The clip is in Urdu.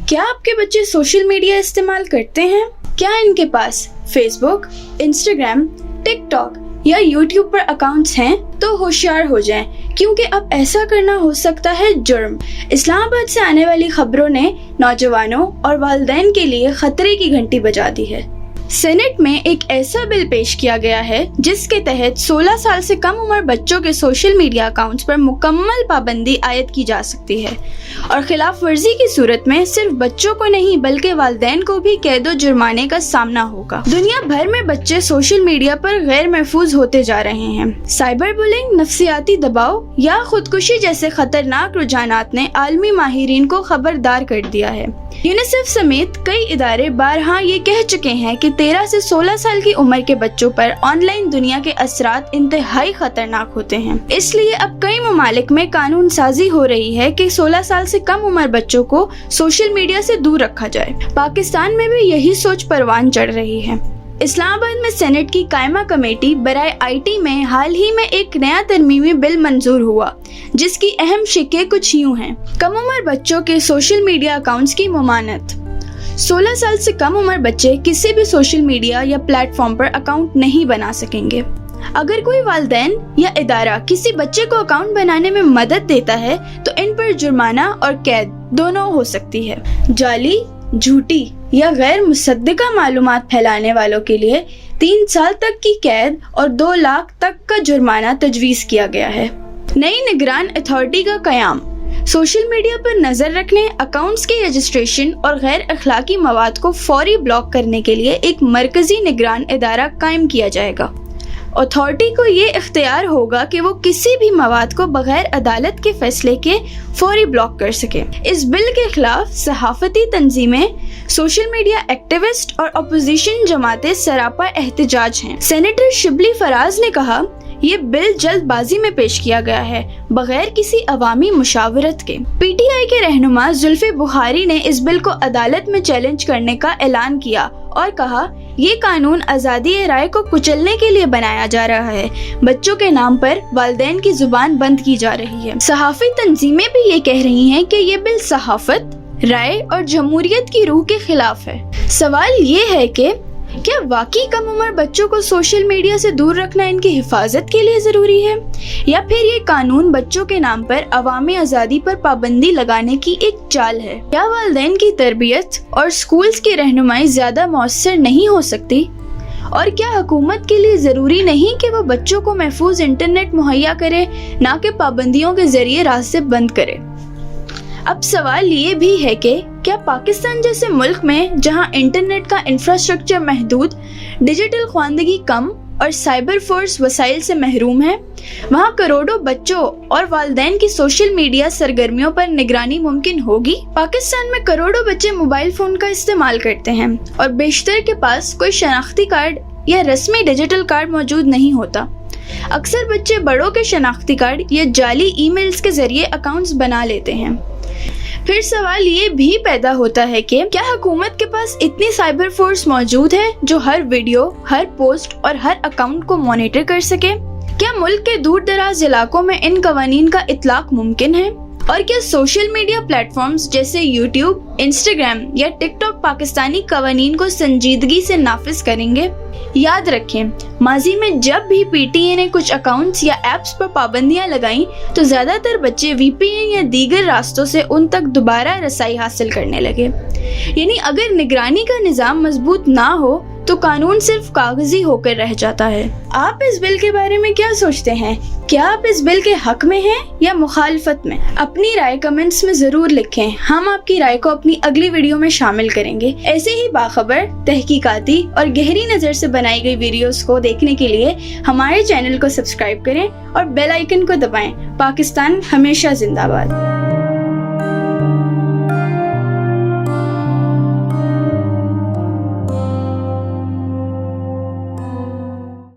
کیا آپ کے بچے سوشل میڈیا استعمال کرتے ہیں؟ کیا ان کے پاس فیس بک، انسٹاگرام، ٹک ٹاک یا یوٹیوب پر اکاؤنٹس ہیں؟ تو ہوشیار ہو جائیں، کیونکہ اب ایسا کرنا ہو سکتا ہے جرم۔ اسلام آباد سے آنے والی خبروں نے نوجوانوں اور والدین کے لیے خطرے کی گھنٹی بجا دی ہے۔ سینٹ میں ایک ایسا بل پیش کیا گیا ہے جس کے تحت 16 سال سے کم عمر بچوں کے سوشل میڈیا اکاؤنٹس پر مکمل پابندی عائد کی جا سکتی ہے، اور خلاف ورزی کی صورت میں صرف بچوں کو نہیں بلکہ والدین کو بھی قید و جرمانے کا سامنا ہوگا۔ دنیا بھر میں بچے سوشل میڈیا پر غیر محفوظ ہوتے جا رہے ہیں۔ سائبر بلنگ، نفسیاتی دباؤ یا خودکشی جیسے خطرناک رجحانات نے عالمی ماہرین کو خبردار کر دیا ہے۔ یونیسیف سمیت کئی ادارے بارہا یہ کہہ چکے ہیں کہ 13 سے 16 سال کی عمر کے بچوں پر آن لائن دنیا کے اثرات انتہائی خطرناک ہوتے ہیں۔ اس لیے اب کئی ممالک میں قانون سازی ہو رہی ہے کہ 16 سال سے کم عمر بچوں کو سوشل میڈیا سے دور رکھا جائے۔ پاکستان میں بھی یہی سوچ پروان چڑھ رہی ہے۔ اسلام آباد میں سینٹ کی قائمہ کمیٹی برائے IT میں حال ہی میں ایک نیا ترمیمی بل منظور ہوا، جس کی اہم شقیں کچھ یوں ہیں۔ کم عمر بچوں کے سوشل میڈیا اکاؤنٹس کی ممانعت۔ 16 سال سے کم عمر بچے کسی بھی سوشل میڈیا یا پلیٹ فارم پر اکاؤنٹ نہیں بنا سکیں گے۔ اگر کوئی والدین یا ادارہ کسی بچے کو اکاؤنٹ بنانے میں مدد دیتا ہے تو ان پر جرمانہ اور قید دونوں ہو سکتی ہے۔ جعلی، جھوٹی یا غیر مصدقہ معلومات پھیلانے والوں کے لیے 3 سال تک کی قید اور 2 لاکھ تک کا جرمانہ تجویز کیا گیا ہے۔ نئی نگران اتھارٹی کا قیام۔ سوشل میڈیا پر نظر رکھنے، اکاؤنٹس کی رجسٹریشن اور غیر اخلاقی مواد کو فوری بلاک کرنے کے لیے ایک مرکزی نگران ادارہ قائم کیا جائے گا۔ اتھارٹی کو یہ اختیار ہوگا کہ وہ کسی بھی مواد کو بغیر عدالت کے فیصلے کے فوری بلاک کر سکے۔ اس بل کے خلاف صحافتی تنظیمیں، سوشل میڈیا ایکٹیوسٹ اور اپوزیشن جماعتیں سراپا احتجاج ہیں۔ سینیٹر شبلی فراز نے کہا، یہ بل جلد بازی میں پیش کیا گیا ہے، بغیر کسی عوامی مشاورت کے۔ PTI کے رہنما زلفی بخاری نے اس بل کو عدالت میں چیلنج کرنے کا اعلان کیا اور کہا، یہ قانون آزادی رائے کو کچلنے کے لیے بنایا جا رہا ہے۔ بچوں کے نام پر والدین کی زبان بند کی جا رہی ہے۔ صحافی تنظیمیں بھی یہ کہہ رہی ہیں کہ یہ بل صحافت، رائے اور جمہوریت کی روح کے خلاف ہے۔ سوال یہ ہے کہ کیا واقعی کم عمر بچوں کو سوشل میڈیا سے دور رکھنا ان کی حفاظت کے لیے ضروری ہے، یا پھر یہ قانون بچوں کے نام پر عوامی آزادی پر پابندی لگانے کی ایک چال ہے؟ کیا والدین کی تربیت اور سکولز کی رہنمائی زیادہ مؤثر نہیں ہو سکتی؟ اور کیا حکومت کے لیے ضروری نہیں کہ وہ بچوں کو محفوظ انٹرنیٹ مہیا کرے، نہ کہ پابندیوں کے ذریعے راستے بند کرے؟ اب سوال یہ بھی ہے کہ کیا پاکستان جیسے ملک میں جہاں انٹرنیٹ کا انفراسٹرکچر محدود، ڈیجیٹل خواندگی کم اور سائبر فورس وسائل سے محروم ہے، وہاں کروڑوں بچوں اور والدین کی سوشل میڈیا سرگرمیوں پر نگرانی ممکن ہوگی؟ پاکستان میں کروڑوں بچے موبائل فون کا استعمال کرتے ہیں اور بیشتر کے پاس کوئی شناختی کارڈ یا رسمی ڈیجیٹل کارڈ موجود نہیں ہوتا۔ اکثر بچے بڑوں کے شناختی کارڈ یا جعلی ای میلز کے ذریعے اکاؤنٹس بنا لیتے ہیں۔ پھر سوال یہ بھی پیدا ہوتا ہے کہ کیا حکومت کے پاس اتنی سائبر فورس موجود ہے جو ہر ویڈیو، ہر پوسٹ اور ہر اکاؤنٹ کو مانیٹر کر سکے؟ کیا ملک کے دور دراز علاقوں میں ان قوانین کا اطلاق ممکن ہے؟ اور کیا سوشل میڈیا پلیٹ فارمز جیسے یوٹیوب، انسٹاگرام یا ٹک ٹاک پاکستانی قوانین کو سنجیدگی سے نافذ کریں گے؟ یاد رکھیں، ماضی میں جب بھی PTI نے کچھ اکاؤنٹس یا ایپس پر پابندیاں لگائیں تو زیادہ تر بچے VPN یا دیگر راستوں سے ان تک دوبارہ رسائی حاصل کرنے لگے۔ یعنی اگر نگرانی کا نظام مضبوط نہ ہو تو قانون صرف کاغذی ہو کر رہ جاتا ہے۔ آپ اس بل کے بارے میں کیا سوچتے ہیں؟ کیا آپ اس بل کے حق میں ہیں یا مخالفت میں؟ اپنی رائے کمنٹس میں ضرور لکھیں، ہم آپ کی رائے کو اپنی اگلی ویڈیو میں شامل کریں گے۔ ایسے ہی باخبر، تحقیقاتی اور گہری نظر سے بنائی گئی ویڈیوز کو دیکھنے کے لیے ہمارے چینل کو سبسکرائب کریں اور بیل آئیکن کو دبائیں۔ پاکستان ہمیشہ زندہ باد۔